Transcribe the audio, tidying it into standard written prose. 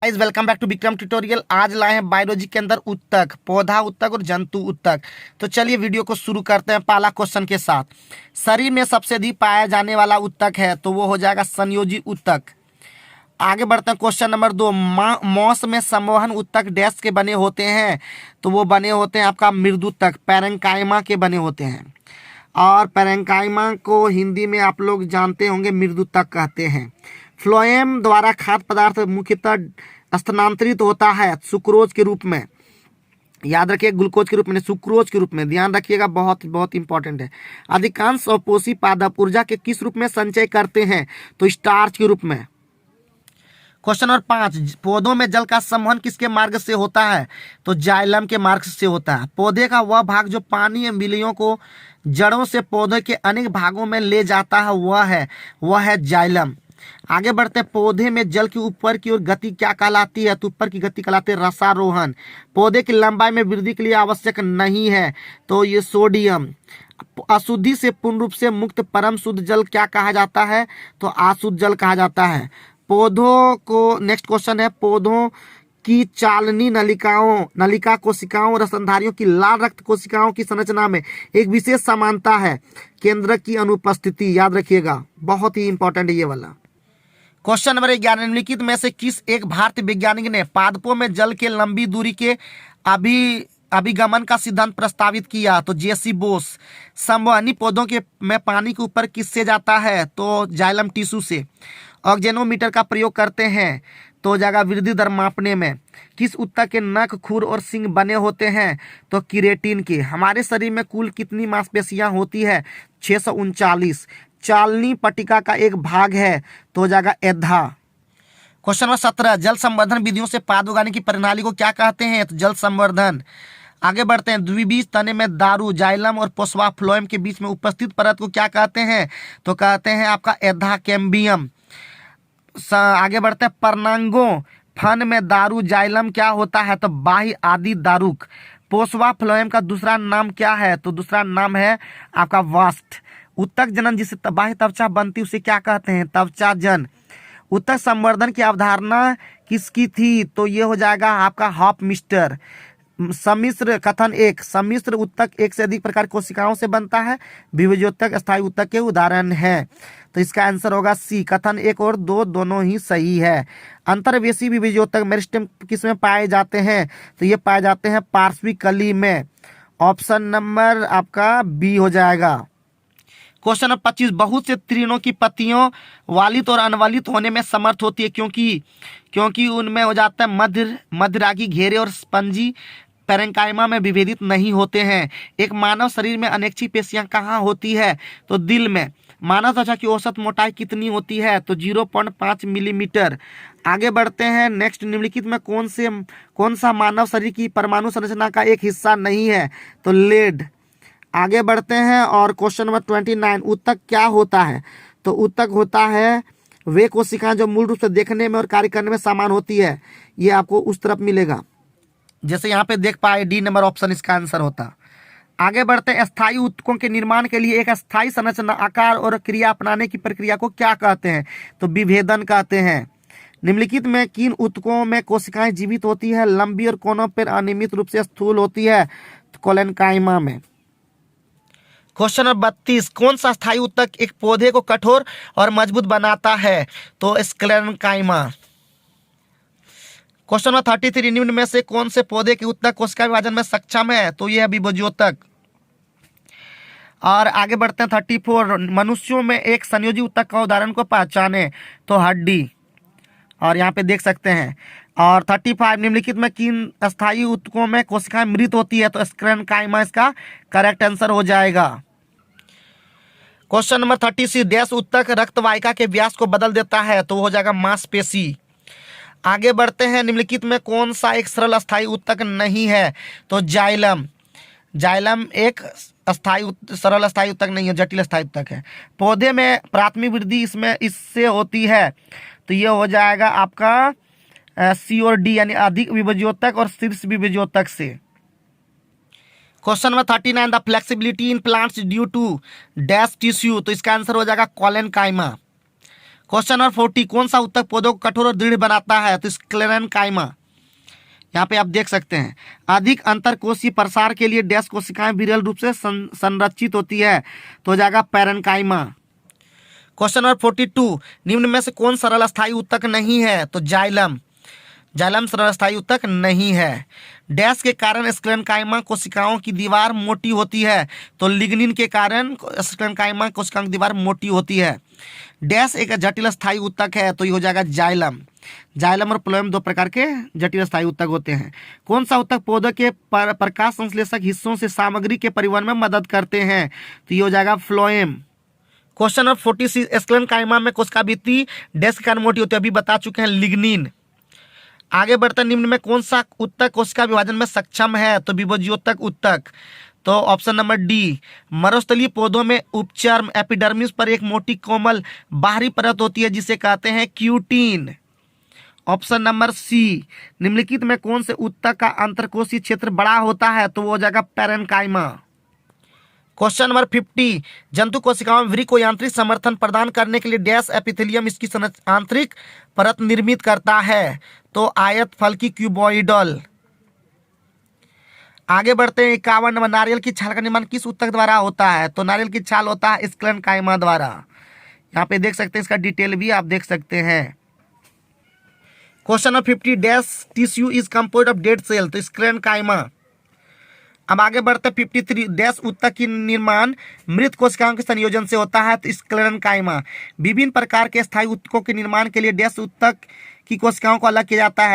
Guys welcome back to Vikram tutorial. आज लाए हैं बायोलॉजी के अंदर उत्तक, पौधा उत्तक और जंतु उत्तक। तो चलिए वीडियो को शुरू करते हैं पहला क्वेश्चन के साथ। शरीर में सबसे अधिक पाया जाने वाला उत्तक है तो वो हो जाएगा संयोजी उत्तक। आगे बढ़ते हैं क्वेश्चन नंबर 2। मौस में संवहन उत्तक डैश के बने होते हैं तो वो बने होते हैं आपका मृदुतक, पैरेंकाइमा के बने होते हैं। और पैरेंकाइमा को हिंदी में आप लोग जानते होंगे मृदुतक कहते हैं। फ्लोएम द्वारा खाद्य पदार्थ मुख्यतः स्थानांतरित होता है सुक्रोज के रूप में, याद रखिए ग्लूकोज के रूप में, सुक्रोज के रूप में, ध्यान रखिएगा, बहुत बहुत इंपॉर्टेंट है। अधिकांश अपोषी पादप ऊर्जा के किस रूप में संचय करते हैं तो स्टार्च के रूप में। Question number 5। पौधों में जल का संवहन किसके मार्ग से होता है तो जाइलम के मार्ग से होता है। पौधे का वह भाग जो पानी एवं विलियों को जड़ों से पौधे के अनेक भागों में ले जाता है वह है जाइलम। आगे बढ़ते हैं। पौधे में जल की ऊपर की ओर गति क्या कहलाती है तो ऊपर की गति कहलाती है रसारोहण। पौधे की लंबाई में वृद्धि के लिए आवश्यक नहीं है तो ये सोडियम। अशुद्धि से पूर्ण रूप से मुक्त परम शुद्ध जल क्या कहा जाता है तो अशुद्ध जल कहा जाता है। पौधों को, नेक्स्ट क्वेश्चन है, पौधों की चालनी नलिका कोशिकाओं रसधारियों की लाल रक्त कोशिकाओं की संरचना में एक विशेष समानता है, केंद्रक की अनुपस्थिति। याद रखिएगा, बहुत ही इंपॉर्टेंट है ये वाला। Question number 11। निम्नलिखित में से किस एक भारतीय वैज्ञानिक ने पादपों में जल के लंबी दूरी के अभिगमन का सिद्धांत प्रस्तावित किया तो जेसी बोस। संवहनी पौधों के में पानी के ऊपर किससे जाता है तो जाइलम टिश्यू से। ऑक्जेनोमीटर का प्रयोग करते हैं तो जाएगा वृद्धि दर मापने में। किस उत्तक के नख, खुर और सींग बने होते हैं तो किरेटिन के। हमारे शरीर में कुल कितनी मांसपेशियां होती है 639। चालनी पट्टिका का एक भाग है तो हो जाएगा एधा। Question number 17। जल संवर्धन विधियों से पाद उगाने की प्रणाली को क्या कहते हैं तो जल संवर्धन। आगे बढ़ते हैं। द्विबीज तने में दारू, जाइलम और पोस्वा फ्लोएम के बीच में उपस्थित परत को क्या कहते हैं तो कहते हैं आपका एधा कैम्बियम। आगे बढ़ते हैं। पर्णांगों फन में दारू जाइलम क्या होता है तो बाह्य आदि दारुक। पोस्वा फ्लोएम का दूसरा नाम क्या है तो दूसरा नाम है आपका वास्ट। उत्तक जनन जिससे बाह्य त्वचा बनती उसे क्या कहते हैं त्वचा जन। उत्तक संवर्धन की अवधारणा किसकी थी तो ये हो जाएगा आपका हॉफमिस्टर। सम्मिश्र कथन 1। सम्मिश्र उत्तक एक से अधिक प्रकार कोशिकाओं से बनता है। विभेजोत्तक अस्थायी उत्तक के उदाहरण है तो इसका आंसर होगा सी। कथन 1 और 2 दोनों ही सही है। अंतर्वेशी विभेजोत्तक मेरिस्टेम किस में पाए जाते हैं तो ये पाए जाते हैं पार्श्विक कली में। ऑप्शन नंबर आपका बी हो जाएगा। Question number 25। बहुत से तृणों की पत्तियों वालित और अनवालित होने में समर्थ होती है क्योंकि उनमें हो जाता है मध्यरागी, घेरे और स्पंजी पैरेंकाइमा में विभेदित नहीं होते हैं। एक मानव शरीर में अनेक्षी पेशियां कहाँ होती है तो दिल में। मानव त्वचा की औसत मोटाई कितनी होती है तो 0.5 मिलीमीटर। आगे बढ़ते हैं। नेक्स्ट। निम्नलिखित में कौन सा मानव शरीर की परमाणु संरचना का एक हिस्सा नहीं है तो लेड। आगे बढ़ते हैं और क्वेश्चन नंबर 29। उत्तक क्या होता है तो उत्तक होता है वे कोशिकाएं जो मूल रूप से देखने में और कार्य करने में समान होती है। ये आपको उस तरफ मिलेगा जैसे यहाँ पे देख पाए, डी नंबर ऑप्शन इसका आंसर होता। आगे बढ़ते हैं। स्थायी उत्तकों के निर्माण के लिए एक स्थायी संरचना, आकार और क्रिया अपनाने की प्रक्रिया को क्या कहते हैं तो विभेदन कहते हैं। निम्नलिखित में किन उत्तकों में कोशिकाएं जीवित होती है, लंबी और कोनों पर अनियमित रूप से स्थूल होती है तो कोलेनकाइमा में। Question number 32। कौन सा स्थायी उत्तक एक पौधे को कठोर और मजबूत बनाता है तो स्क्लेरेनकाइमा। Question number 33। निम्न में से कौन से पौधे के उत्तक कोशिका विभाजन में सक्षम है तो यह है विभेजोत्तक। और आगे बढ़ते हैं 34। मनुष्यों में एक संयोजी उत्तक का उदाहरण को पहचाने तो हड्डी, और यहाँ पे देख सकते हैं। और 35। निम्नलिखित में किन अस्थायी उत्तकों में कोशिकाएं मृत होती है तो स्क्लेरेनकाइमा इसका करेक्ट आंसर हो जाएगा। Question number 36। डैश उत्तक रक्त वाहिका के व्यास को बदल देता है तो हो जाएगा मांसपेशी। आगे बढ़ते हैं। निम्नलिखित में कौन सा एक सरल अस्थायी उत्तक नहीं है तो जाइलम। जाइलम एक सरल अस्थायी उत्तक नहीं है, जटिल अस्थायी उत्तक है। पौधे में प्राथमिक वृद्धि इससे होती है तो ये हो जाएगा आपका सी और डी, यानी अधिक विभेजोत्तक और शीर्ष विभेजोत्तक से। Question number 39। The flexibility in plants due to dash tissue तो इसका आंसर हो जाएगा कोलेनकाइमा। क्वेश्चन नंबर 40, कौन सा उत्तक पौधों को कठोर और दृढ़ बनाता है? तो स्क्लेरेनकाइमा। यहाँ पे आप देख सकते हैं अधिक अंतरकोशीय प्रसार के लिए डैश कोशिकाएं विरल रूप से संरचित होती है, तो हो जाएगा पैरेन्काइमा। क्वेश्चन नंबर 42, निम्न में से कौन सरल स्थायी उत्तक नहीं है? तो जाइलम। जाइलम सरल स्थायी उत्तक नहीं है। डैश के कारण स्क्लेरेनकाइमा कोशिकाओं की दीवार मोटी होती है, तो लिग्निन के कारण स्क्लेरेनकाइमा कोशिकाओं की दीवार मोटी होती है। डैश एक जटिल स्थायी उत्तक है, तो ये हो जाएगा जाइलम। जाइलम और प्लोएम दो प्रकार के जटिल स्थायी उत्तक होते हैं। कौन सा उत्तक पौधे के प्रकाश संश्लेषक हिस्सों से सामग्री के परिवहन में मदद करते हैं? तो ये हो जाएगा फ्लोएम। क्वेश्चन नंबर 46, स्क्लेरेनकाइमा में कोशिका भित्ति डैश के कारण मोटी होती है, अभी बता चुके हैं लिग्निन। आगे बढ़ते निम्न में कौन सा उत्तक कोशिका विभाजन में सक्षम है? तो विभोज्योतक उत्तक। तो ऑप्शन नंबर डी। मरुस्थलीय पौधों में उपचर्म एपिडर्मिस पर एक मोटी कोमल बाहरी परत होती है जिसे कहते हैं क्यूटीन। Option number C. निम्नलिखित में कौन से उत्तक का अंतरकोशीय क्षेत्र बड़ा होता है? तो वो हो जाएगा पैरेन्काइमा। क्वेश्चन नंबर 50, जंतु कोशिकाओं में वृक्क को यांत्रिक समर्थन प्रदान करने के लिए डैश एपिथेलियम इसकी आंतरिक परत निर्मित करता है? तो आयत फल की क्यूबॉइडल। आगे बढ़ते हैं 51 नंबर, नारियल की छाल का निर्माण किस उत्तक द्वारा होता है? तो नारियल की छाल होता है स्क्लेरेनकाइमा द्वारा। यहाँ पे देख सकते हैं, इसका डिटेल भी आप देख सकते हैं। Question number 50, dash tissue is composed of dead cell? तो स्क्लेरेनकाइमा। अब आगे बढ़ते 53, डैश उत्तक की निर्माण मृत कोशिकाओं के संयोजन से होता है? तो स्क्लेरेनकाइमा। विभिन्न प्रकार के स्थायी उत्तकों के निर्माण के लिए डैश उत्तक की कोशिकाओं को अलग किया जाता है?